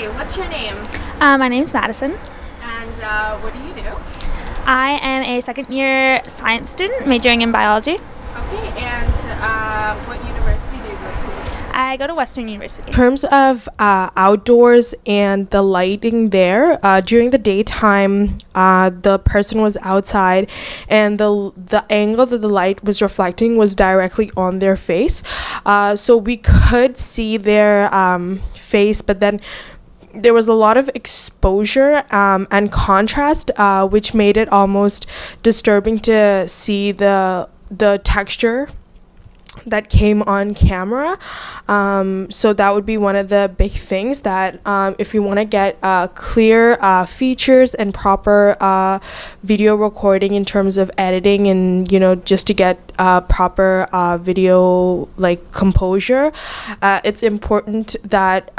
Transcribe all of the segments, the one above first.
Hey, what's your name? My name's Madison. And what do you do? I am a second year science student majoring in biology. Okay, and what university do you go to? I go to Western University. In terms of outdoors and the lighting there, during the daytime, the person was outside, and the angle that the light was reflecting was directly on their face. So we could see their face, but then there was a lot of exposure and contrast, which made it almost disturbing to see the texture that came on camera. So that would be one of the big things that if you want to get clear features and proper video recording in terms of editing, and just to get proper video like composure, it's important that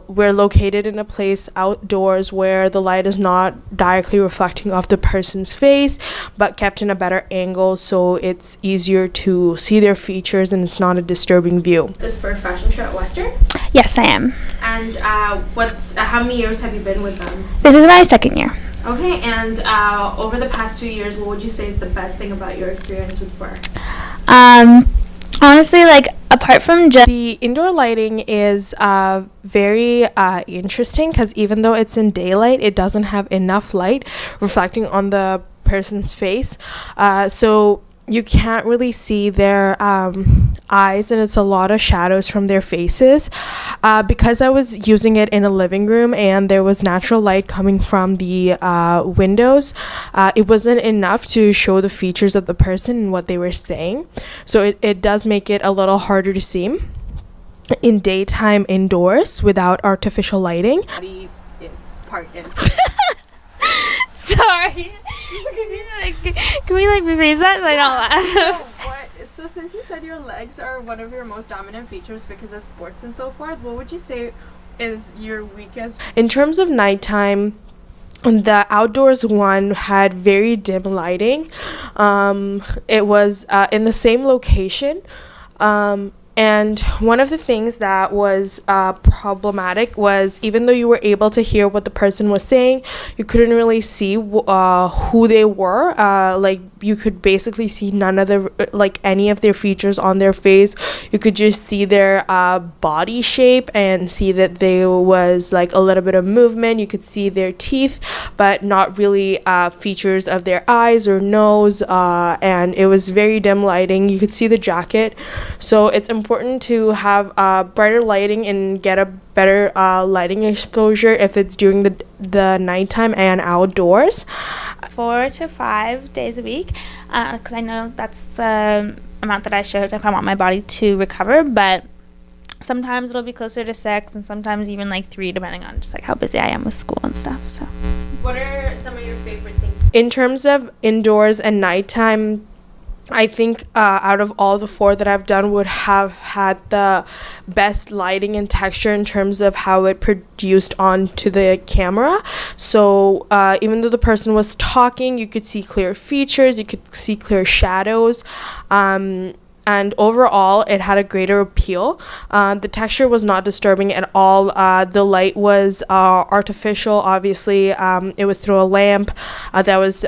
we're located in a place outdoors where the light is not directly reflecting off the person's face but kept in a better angle, so it's easier to see their features and it's not a disturbing view. This for a fashion show at Western? Yes, I am. And how many years have you been with them? This is my second year. Okay, and over the past 2 years, what would you say is the best thing about your experience with Spark? Honestly, apart from just The indoor lighting is very interesting because even though it's in daylight, it doesn't have enough light reflecting on the person's face. So you can't really see their eyes, and it's a lot of shadows from their faces. Because I was using it in a living room and there was natural light coming from the windows, it wasn't enough to show the features of the person and what they were saying. So it does make it a little harder to see in daytime indoors without artificial lighting. Body is part is. Sorry. Can we rephrase that so I don't laugh? So since you said your legs are one of your most dominant features because of sports and so forth, what would you say is your weakest? In terms of nighttime, the outdoors one had very dim lighting. It was in the same location. And one of the things that was problematic was, even though you were able to hear what the person was saying, you couldn't really see who they were. You could basically see none of any of their features on their face. You could just see their body shape and see that there was a little bit of movement. You could see their teeth, but not really features of their eyes or nose. And it was very dim lighting. You could see the jacket. So it's important to have brighter lighting and get a better lighting exposure if it's during the nighttime and outdoors. 4 to 5 days a week, because I know that's the amount that I should if I want my body to recover, but sometimes it'll be closer to 6 and sometimes even 3, depending on just how busy I am with school and stuff. So What are some of your favorite things? In terms of indoors and nighttime, I think out of all the 4 that I've done would have had the best lighting and texture in terms of how it produced onto the camera. So even though the person was talking, you could see clear features, you could see clear shadows. And overall, it had a greater appeal. The texture was not disturbing at all. The light was artificial, obviously. It was through a lamp that was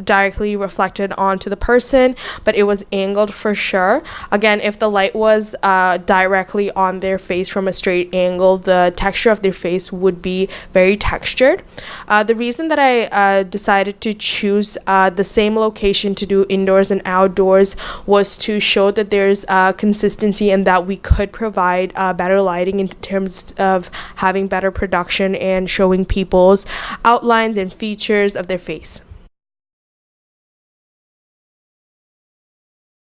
directly reflected onto the person, but it was angled for sure. Again, if the light was directly on their face from a straight angle, the texture of their face would be very textured. The reason that I decided to choose the same location to do indoors and outdoors was to show that there's consistency and that we could provide better lighting in terms of having better production and showing people's outlines and features of their face.